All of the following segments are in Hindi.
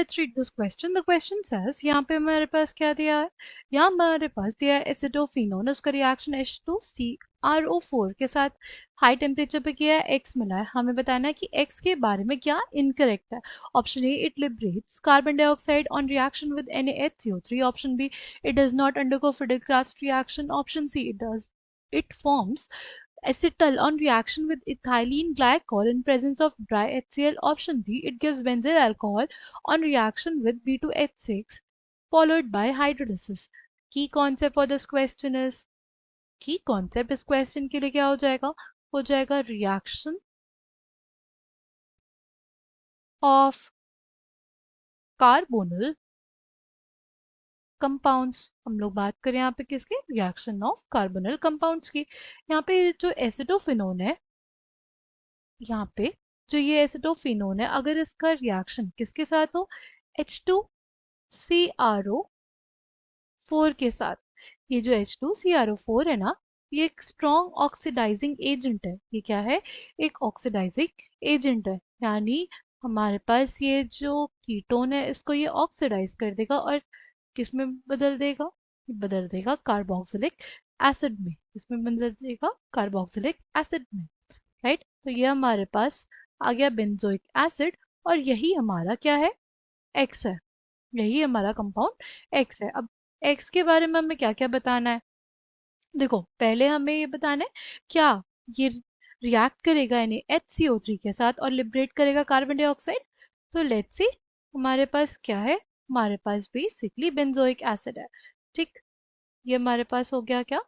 let's read this question. The question says, यहाँ पे हमारे पास क्या दिया है, यहाँ हमारे पास दिया है एसिटोफिनोन, उसका रिएक्शन H2CrO4 के साथ हाई टेम्परेचर पे किया है, X मिला है. हमें बताना है कि X के बारे में क्या इनकरेक्ट है. Option A, it liberates carbon dioxide on reaction with NaHCO3. Option B, it does not undergo Friedel-Crafts reaction. Option C, it does. It forms acetal on reaction with ethylene glycol in presence of dry HCl. Option D, it gives benzyl alcohol on reaction with B2H6 followed by hydrolysis. Key concept for this question is, key concept इस question के लिए क्या हो जाएगा reaction of carbonyl कंपाउंड्स. हम लोग बात करें यहाँ पे किसके, रिएक्शन ऑफ कार्बोनिल कंपाउंड्स की. यहाँ पे जो एसिटोफिनोन है, यहाँ पे जो ये एसिटोफिनोन है, अगर इसका रिएक्शन किसके साथ हो, H2CrO4 के साथ. ये जो H2CrO4 है ना, ये एक स्ट्रॉन्ग ऑक्सीडाइजिंग एजेंट है. ये क्या है, एक ऑक्सीडाइजिंग एजेंट है. यानी हमारे पास ये जो कीटोन है, इसको ये ऑक्सीडाइज कर देगा और किस में बदल देगा, बदल देगा कार्बोक्सिलिक एसिड में. इसमें बदल देगा कार्बोक्सिलिक एसिड में. राइट. तो ये हमारे पास आ गया बेंजोइक एसिड और यही हमारा क्या है, एक्स है. यही हमारा कंपाउंड एक्स है. अब एक्स के बारे में हमें क्या क्या बताना है. देखो, पहले हमें ये बताना है क्या ये रिएक्ट करेगा यानी HCO3 के साथ और लिबरेट करेगा कार्बन डाइऑक्साइड. तो लेट्स सी हमारे पास क्या है, हमारे पास बेसिकली बेंजोइक एसिड है. ठीक. ये हमारे पास हो गया क्या,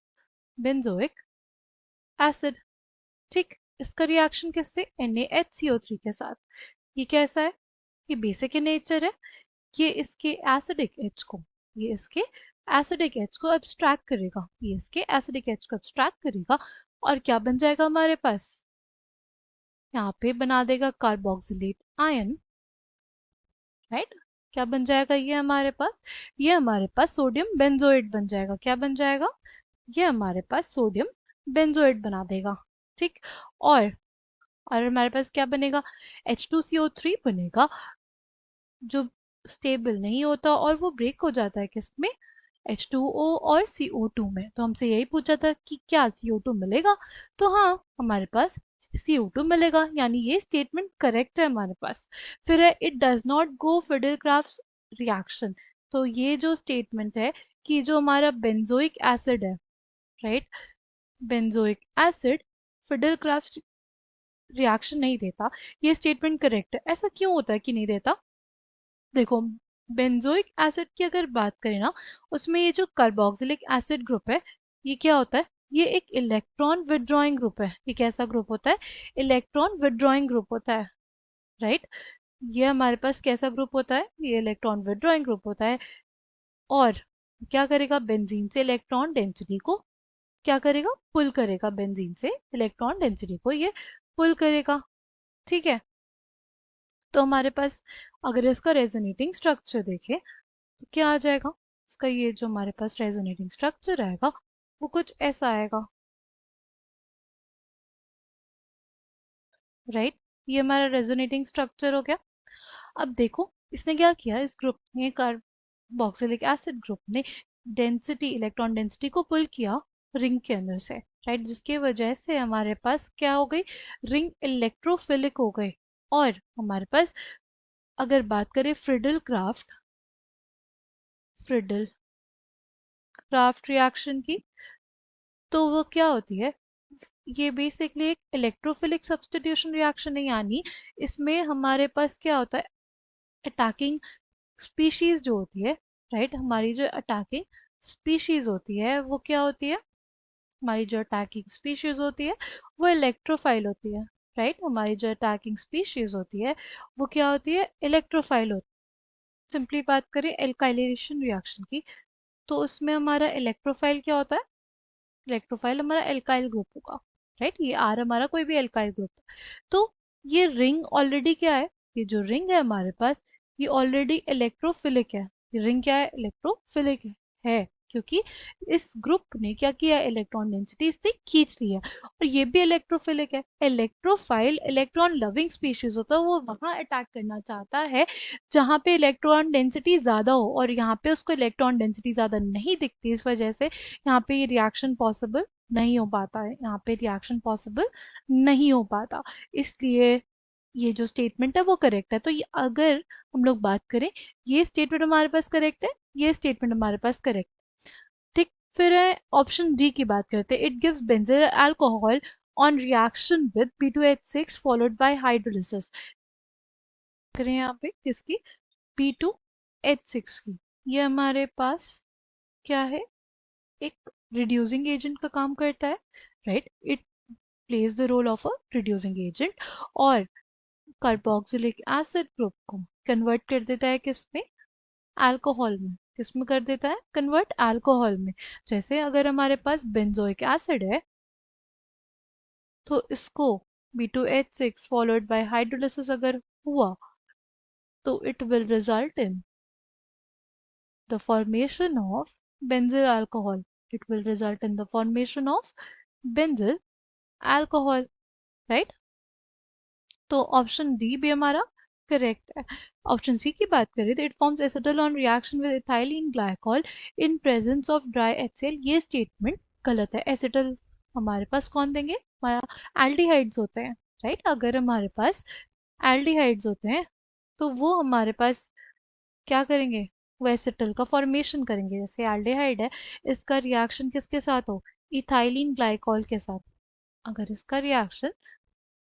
बेंजोइक एसिड. ठीक. इसका रिएक्शन किससे, NaHCO3 के साथ. ये कैसा है, ये बेसिक इन नेचर है. ये इसके एसिडिक एच को, ये इसके एसिडिक एच को एब्स्ट्रैक्ट करेगा, ये इसके एसिडिक एच को एब्स्ट्रैक्ट करेगा और क्या बन जाएगा हमारे पास, यहाँ पे बना देगा कार्बोक्सिलेट आयन. राइट. क्या बन जाएगा ये हमारे पास, ये हमारे पास सोडियम बेंजोएट बन जाएगा. क्या बन जाएगा, ये हमारे पास सोडियम बेंजोएट बना देगा. ठीक. और हमारे पास क्या बनेगा, H2CO3 बनेगा, जो स्टेबल नहीं होता और वो ब्रेक हो जाता है किसमें, H2O और CO2 में. तो हमसे यही पूछा था कि क्या CO2 मिलेगा, तो हाँ हमारे पास CO2 मिलेगा. यानी ये स्टेटमेंट करेक्ट है हमारे पास. फिर है it does not go Fidel crafts reaction. तो ये जो स्टेटमेंट है कि जो हमारा बेंजोइक एसिड है, right, benzoic acid Fidel craft reaction नहीं देता, ये स्टेटमेंट करेक्ट है. ऐसा क्यों होता है कि नहीं देता. देखो, बेंजोइक एसिड की अगर बात करें ना, उसमें ये जो कार्बोक्सिलिक एसिड ग्रुप है, ये क्या होता है, ये एक इलेक्ट्रॉन विड्रॉइंग ग्रुप है. ये कैसा ग्रुप होता है, इलेक्ट्रॉन विड्रॉइंग ग्रुप होता है. राइट. ये हमारे पास कैसा ग्रुप होता है, ये इलेक्ट्रॉन विड्रॉइंग ग्रुप होता है. और क्या करेगा, बेंजीन से इलेक्ट्रॉन डेंसिटी को क्या करेगा, पुल करेगा. बेंजीन से इलेक्ट्रॉन डेंसिटी को ये पुल करेगा. ठीक है. तो हमारे पास अगर इसका रेजोनेटिंग स्ट्रक्चर देखें तो क्या आ जाएगा, इसका ये जो हमारे पास रेजोनेटिंग स्ट्रक्चर आएगा वो कुछ ऐसा आएगा. राइट. ये हमारा रेजोनेटिंग स्ट्रक्चर हो गया. अब देखो इसने क्या किया, इस ग्रुप ने, कार्बोक्सिलिक एसिड ग्रुप ने डेंसिटी, इलेक्ट्रॉन डेंसिटी को पुल किया रिंग के अंदर से. राइट. जिसकी वजह से हमारे पास क्या हो गई, रिंग इलेक्ट्रोफिलिक हो गई. और हमारे पास अगर बात करें फ्रिडल क्राफ्ट रिएक्शन की, तो वो क्या होती है, ये बेसिकली एक इलेक्ट्रोफिलिक सब्स्टिट्यूशन रिएक्शन है. यानी इसमें हमारे पास क्या होता है, अटैकिंग स्पीशीज जो होती है, राइट, हमारी जो अटैकिंग स्पीशीज होती है वो क्या होती है, हमारी जो अटैकिंग स्पीशीज होती है वो इलेक्ट्रोफाइल होती है. राइट. हमारी जो अटैकिंग स्पीशीज होती है वो क्या होती है, इलेक्ट्रोफाइल होती है. सिंपली बात करें एल्काइलेशन रिएक्शन की, तो उसमें हमारा इलेक्ट्रोफाइल क्या होता है, इलेक्ट्रोफाइल हमारा एल्काइल ग्रुप होगा. राइट. ये आर हमारा कोई भी एल्काइल ग्रुप. तो ये रिंग ऑलरेडी क्या है, ये जो रिंग है हमारे पास, ये ऑलरेडी इलेक्ट्रोफिलिक है. ये रिंग क्या है, इलेक्ट्रोफिलिक है. क्योंकि इस ग्रुप ने क्या किया, इलेक्ट्रॉन डेंसिटी इससे खींच ली है। और ये भी इलेक्ट्रोफिलिक है। इलेक्ट्रोफाइल इलेक्ट्रॉन लविंग स्पीशीज होता है, वो वहां अटैक करना चाहता है जहां पे इलेक्ट्रॉन डेंसिटी ज्यादा हो, और यहाँ पे उसको इलेक्ट्रॉन डेंसिटी ज्यादा नहीं दिखती, इस वजह से यहाँ पे ये रिएक्शन पॉसिबल नहीं हो पाता है, यहाँ पे रिएक्शन पॉसिबल नहीं हो पाता। इसलिए ये जो स्टेटमेंट है वो करेक्ट है। तो ये अगर हम लोग बात करें, ये स्टेटमेंट हमारे पास करेक्ट है, ये स्टेटमेंट हमारे पास करेक्ट। ठीक, फिर है ऑप्शन डी की बात करते हैं। It gives बेंजील alcohol on reaction with B2H6 followed by hydrolysis. करें यहाँ पे किसकी, B2H6 की। ये हमारे पास क्या है, एक रिड्यूसिंग एजेंट का काम करता है, right. It plays the role of a reducing agent, और कार्बोक्सिलिक एसिड ग्रुप को कन्वर्ट कर देता है किस में, अल्कोहल में। किस में कर देता है, कन्वर्ट अल्कोहल में। जैसे अगर हमारे पास बेंजोइक एसिड है, तो इसको B2H6 फॉलोड बाय हाइड्रोलिसिस अगर हुआ, तो it will result in the formation of benzyl alcohol. It will result in the formation of benzyl alcohol, right. तो ऑप्शन डी भी हमारा करेक्ट है। ऑप्शन सी की बात करें तो it forms acetal on reaction with ethylene glycol in presence of dry HCl। ये स्टेटमेंट गलत है। एसिटल हमारे पास कौन देंगे, हमारा एल्डिहाइड्स होते हैं, राइट। अगर हमारे पास एल्डिहाइड्स होते हैं तो वो हमारे पास क्या करेंगे, वो एसिटल का फॉर्मेशन करेंगे। जैसे एल्डिहाइड है, इसका रिएक्शन किसके साथ हो, इथाइलिन ग्लाइकॉल के साथ। अगर इसका रिएक्शन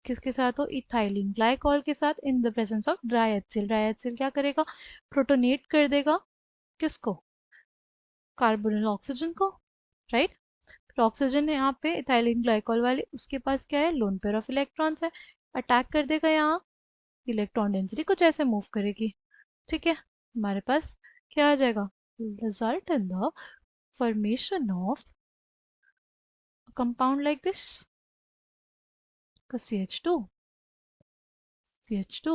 किसके साथ हो, इथाइलिन ग्लाइकॉल के साथ, in the presence of dry HCl। Dry HCl क्या करेगा, प्रोटोनेट कर देगा किसको, कार्बोनिल ऑक्सीजन को, राइट। फिर ऑक्सीजन है यहाँ पे इथाइलिन ग्लाइकॉल वाले, उसके पास क्या है, लोन पेयर ऑफ इलेक्ट्रॉन्स है, अटैक कर देगा यहाँ, इलेक्ट्रॉन डेंसिटी कुछ ऐसे मूव करेगी। ठीक है, हमारे पास क्या आ जाएगा, result in the formation of compound like this, CH2, CH2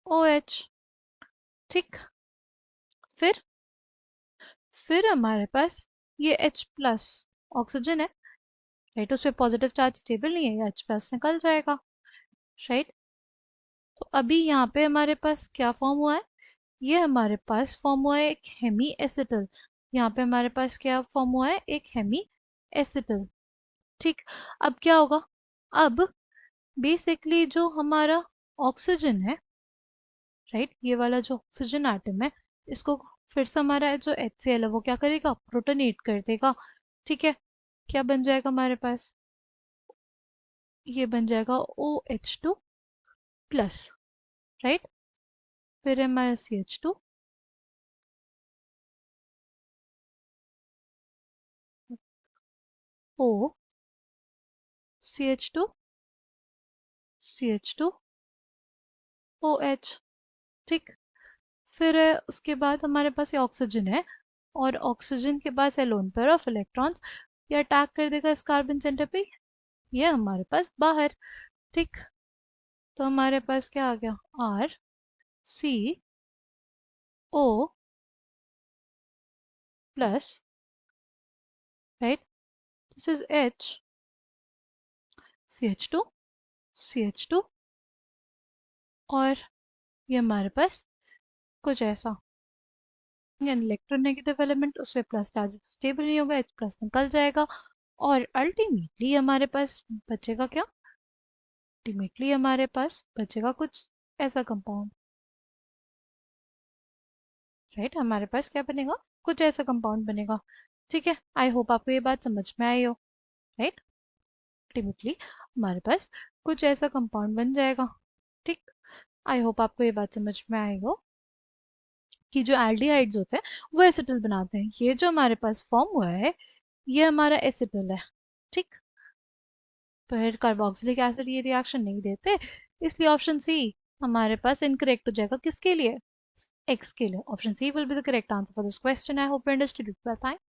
OH। ठीक, फिर हमारे पास ये H प्लस ऑक्सीजन है, राइट। उस पर पॉजिटिव चार्ज स्टेबल नहीं है, ये H प्लस निकल जाएगा, राइट। तो अभी यहाँ पे हमारे पास क्या फॉर्म हुआ है, ये हमारे पास फॉर्म हुआ है एक हेमी एसिटल। यहाँ पे हमारे पास क्या फॉर्म हुआ है, एक हेमी एसिटल। ठीक, अब क्या होगा, अब बेसिकली जो हमारा ऑक्सीजन है, राइट, ये वाला जो ऑक्सीजन एटम है, इसको फिर से हमारा जो HCl है वो क्या करेगा, प्रोटोनेट कर देगा। ठीक है, क्या बन जाएगा हमारे पास, ये बन जाएगा OH2 प्लस, राइट। फिर हमारा CH2, O, CH2, CH2, OH। ठीक, फिर उसके बाद हमारे पास ये ऑक्सीजन है, और ऑक्सीजन के पास है लोन पेयर ऑफ इलेक्ट्रॉन्स, ये अटैक कर देगा इस कार्बन सेंटर पे, ये हमारे पास बाहर। ठीक, तो हमारे पास क्या आ गया, RCO plus, right, this is CH2, CH2, और ये हमारे पास कुछ ऐसा, इलेक्ट्रोनेगेटिव एलिमेंट, उसमें प्लस चार्ज स्टेबल नहीं होगा, H प्लस निकल जाएगा, और अल्टीमेटली हमारे पास बचेगा क्या, अल्टीमेटली हमारे पास बचेगा कुछ ऐसा कंपाउंड, राइट। हमारे पास क्या बनेगा, कुछ ऐसा कंपाउंड बनेगा। ठीक है, आई होप आपको ये बात समझ में आई हो, राइट। अल्टीमेटली हमारे पास कुछ ऐसा कंपाउंड बन जाएगा। ठीक, आई होप आपको ये बात समझ में आई हो कि जो एल्डिहाइड्स होते हैं वो एसिटल बनाते हैं। ये जो हमारे पास फॉर्म हुआ है, ये हमारा एसिटल है, ठीक। पर कार्बोक्सिलिक एसिड ये रिएक्शन नहीं देते, इसलिए ऑप्शन सी हमारे पास इनकरेक्ट हो जाएगा। किसके लिए, एक्स के लिए। Option C will be the correct answer for this question. I hope you understood it. Thank